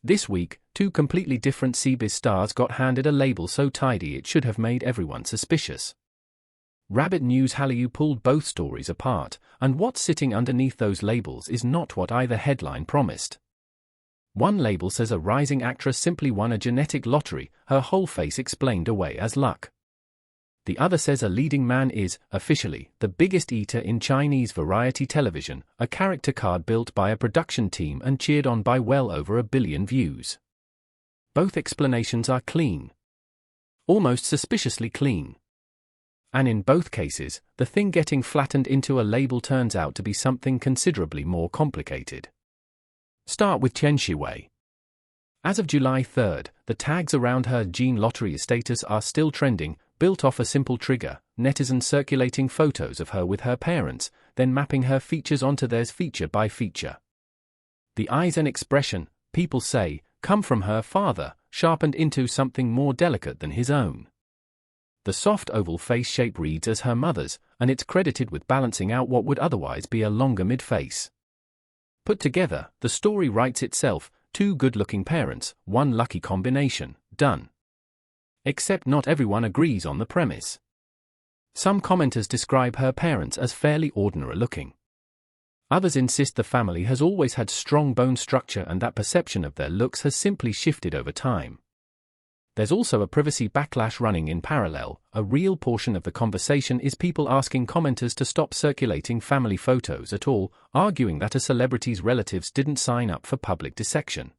This week, two completely different CBiz stars got handed a label so tidy it should have made everyone suspicious. Rabbit News Hallyu pulled both stories apart, and what's sitting underneath those labels is not what either headline promised. One label says a rising actress simply won a genetic lottery, her whole face explained away as luck. The other says a leading man is, officially, the biggest eater in Chinese variety television, a character card built by a production team and cheered on by well over 1 billion views. Both explanations are clean. Almost suspiciously clean. And in both cases, the thing getting flattened into a label turns out to be something considerably more complicated. Start with Tian Xiwei. As of July 3rd, the tags around her gene lottery status are still trending, built off a simple trigger, netizens circulating photos of her with her parents, then mapping her features onto theirs feature by feature. The eyes and expression, people say, come from her father, sharpened into something more delicate than his own. The soft oval face shape reads as her mother's, and it's credited with balancing out what would otherwise be a longer mid-face. Put together, the story writes itself, two good-looking parents, one lucky combination, done. Except not everyone agrees on the premise. Some commenters describe her parents as fairly ordinary-looking. Others insist the family has always had strong bone structure and that perception of their looks has simply shifted over time. There's also a privacy backlash running in parallel. A real portion of the conversation is people asking commenters to stop circulating family photos at all, arguing that a celebrity's relatives didn't sign up for public dissection.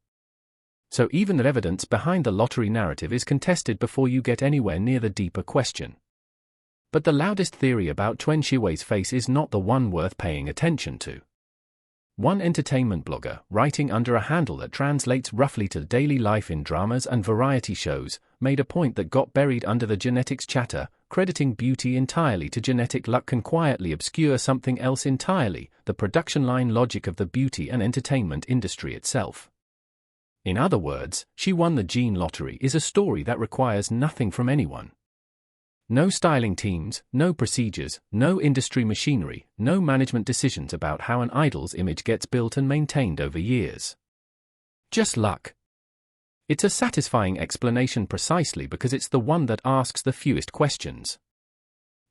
So even the evidence behind the lottery narrative is contested before you get anywhere near the deeper question. But the loudest theory about Tian Xiwei's face is not the one worth paying attention to. One entertainment blogger, writing under a handle that translates roughly to daily life in dramas and variety shows, made a point that got buried under the genetics chatter. Crediting beauty entirely to genetic luck can quietly obscure something else entirely, the production line logic of the beauty and entertainment industry itself. In other words, she won the gene lottery is a story that requires nothing from anyone. No styling teams, no procedures, no industry machinery, no management decisions about how an idol's image gets built and maintained over years. Just luck. It's a satisfying explanation precisely because it's the one that asks the fewest questions.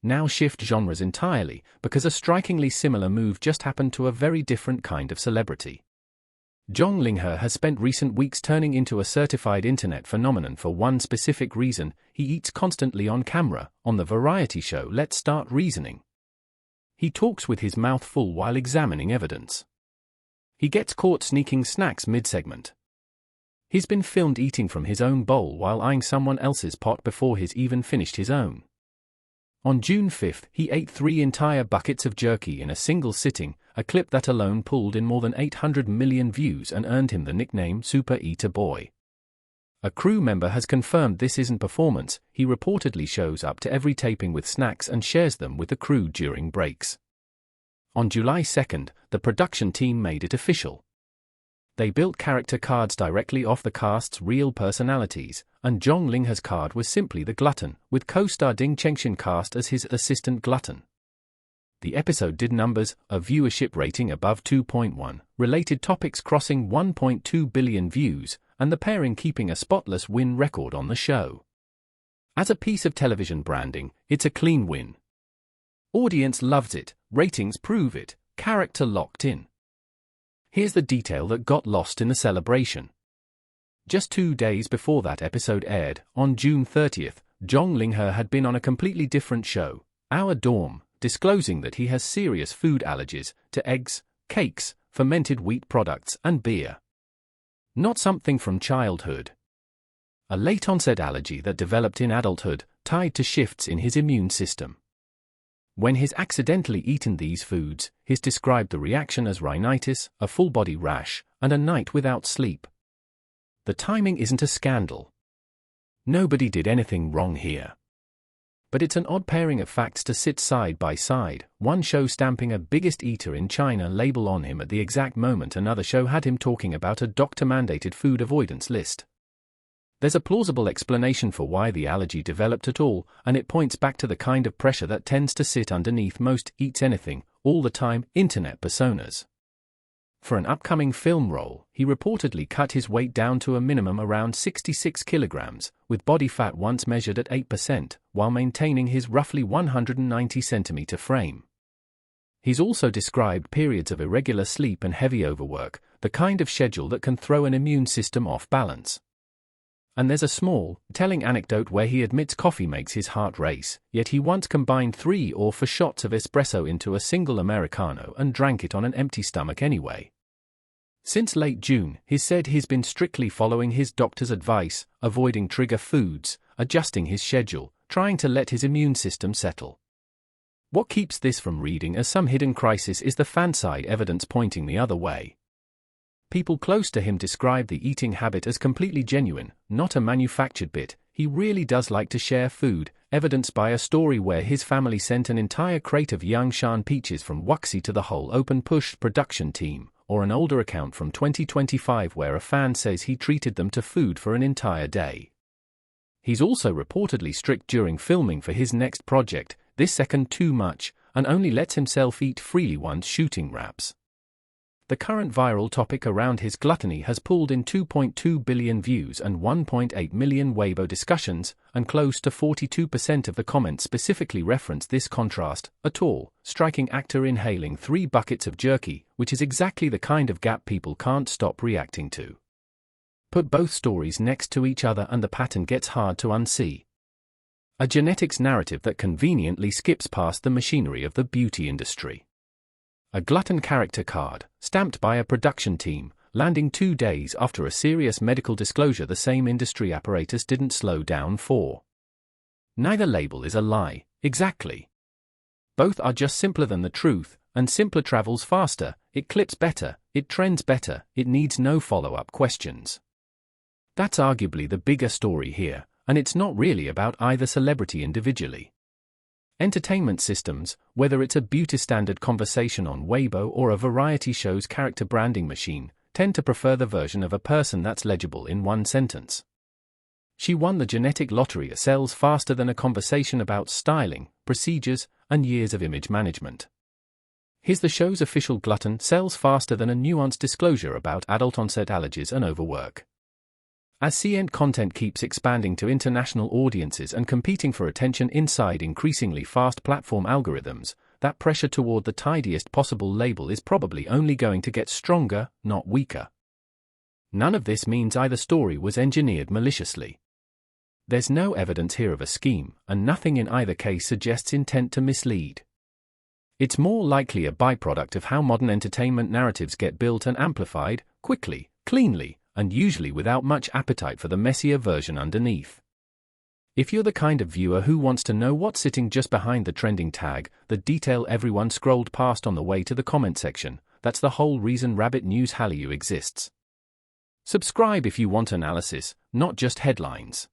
Now shift genres entirely, because a strikingly similar move just happened to a very different kind of celebrity. Zhang Linghe has spent recent weeks turning into a certified internet phenomenon for one specific reason: he eats constantly on camera, on the variety show Let's Start Reasoning. He talks with his mouth full while examining evidence. He gets caught sneaking snacks mid-segment. He's been filmed eating from his own bowl while eyeing someone else's pot before he's even finished his own. On June 5th, he ate 3 entire buckets of jerky in a single sitting, a clip that alone pulled in more than 800 million views and earned him the nickname Super Eater Boy. A crew member has confirmed this isn't performance. He reportedly shows up to every taping with snacks and shares them with the crew during breaks. On July 2nd, the production team made it official. They built character cards directly off the cast's real personalities, and Zhang Linghe's card was simply the glutton, with co-star Ding Chengxian cast as his assistant glutton. The episode did numbers, a viewership rating above 2.1, related topics crossing 1.2 billion views, and the pairing keeping a spotless win record on the show. As a piece of television branding, it's a clean win. Audience loves it, ratings prove it, character locked in. Here's the detail that got lost in the celebration. Just 2 days before that episode aired, on June 30th, Zhang Linghe had been on a completely different show, Our Dorm, disclosing that he has serious food allergies to eggs, cakes, fermented wheat products, and beer. Not something from childhood. A late-onset allergy that developed in adulthood, tied to shifts in his immune system. When he's accidentally eaten these foods, he's described the reaction as rhinitis, a full-body rash, and a night without sleep. The timing isn't a scandal. Nobody did anything wrong here. But it's an odd pairing of facts to sit side by side, one show stamping a biggest eater in China label on him at the exact moment another show had him talking about a doctor-mandated food avoidance list. There's a plausible explanation for why the allergy developed at all, and it points back to the kind of pressure that tends to sit underneath most eats anything, all the time internet personas. For an upcoming film role, he reportedly cut his weight down to a minimum around 66 kilograms, with body fat once measured at 8%, while maintaining his roughly 190 centimeter frame. He's also described periods of irregular sleep and heavy overwork, the kind of schedule that can throw an immune system off balance. And there's a small, telling anecdote where he admits coffee makes his heart race, yet he once combined 3 or 4 shots of espresso into a single Americano and drank it on an empty stomach anyway. Since late June, he said he's been strictly following his doctor's advice, avoiding trigger foods, adjusting his schedule, trying to let his immune system settle. What keeps this from reading as some hidden crisis is the fanside evidence pointing the other way. People close to him describe the eating habit as completely genuine, not a manufactured bit. He really does like to share food, evidenced by a story where his family sent an entire crate of Yangshan peaches from Wuxi to the whole Open Push production team, or an older account from 2025 where a fan says he treated them to food for an entire day. He's also reportedly strict during filming for his next project, This Second Too Much, and only lets himself eat freely once shooting wraps. The current viral topic around his gluttony has pulled in 2.2 billion views and 1.8 million Weibo discussions, and close to 42% of the comments specifically reference this contrast, a tall, striking actor inhaling 3 buckets of jerky, which is exactly the kind of gap people can't stop reacting to. Put both stories next to each other and the pattern gets hard to unsee. A genetics narrative that conveniently skips past the machinery of the beauty industry. A glutton character card, stamped by a production team, landing 2 days after a serious medical disclosure the same industry apparatus didn't slow down for. Neither label is a lie, exactly. Both are just simpler than the truth, and simpler travels faster, it clips better, it trends better, it needs no follow-up questions. That's arguably the bigger story here, and it's not really about either celebrity individually. Entertainment systems, whether it's a beauty standard conversation on Weibo or a variety show's character branding machine, tend to prefer the version of a person that's legible in one sentence. She won the genetic lottery sells faster than a conversation about styling, procedures, and years of image management. Here's the show's official glutton sells faster than a nuanced disclosure about adult-onset allergies and overwork. As C-ent content keeps expanding to international audiences and competing for attention inside increasingly fast platform algorithms, that pressure toward the tidiest possible label is probably only going to get stronger, not weaker. None of this means either story was engineered maliciously. There's no evidence here of a scheme, and nothing in either case suggests intent to mislead. It's more likely a byproduct of how modern entertainment narratives get built and amplified, quickly, cleanly, and usually without much appetite for the messier version underneath. If you're the kind of viewer who wants to know what's sitting just behind the trending tag, the detail everyone scrolled past on the way to the comment section, that's the whole reason Rabbit News Hallyu exists. Subscribe if you want analysis, not just headlines.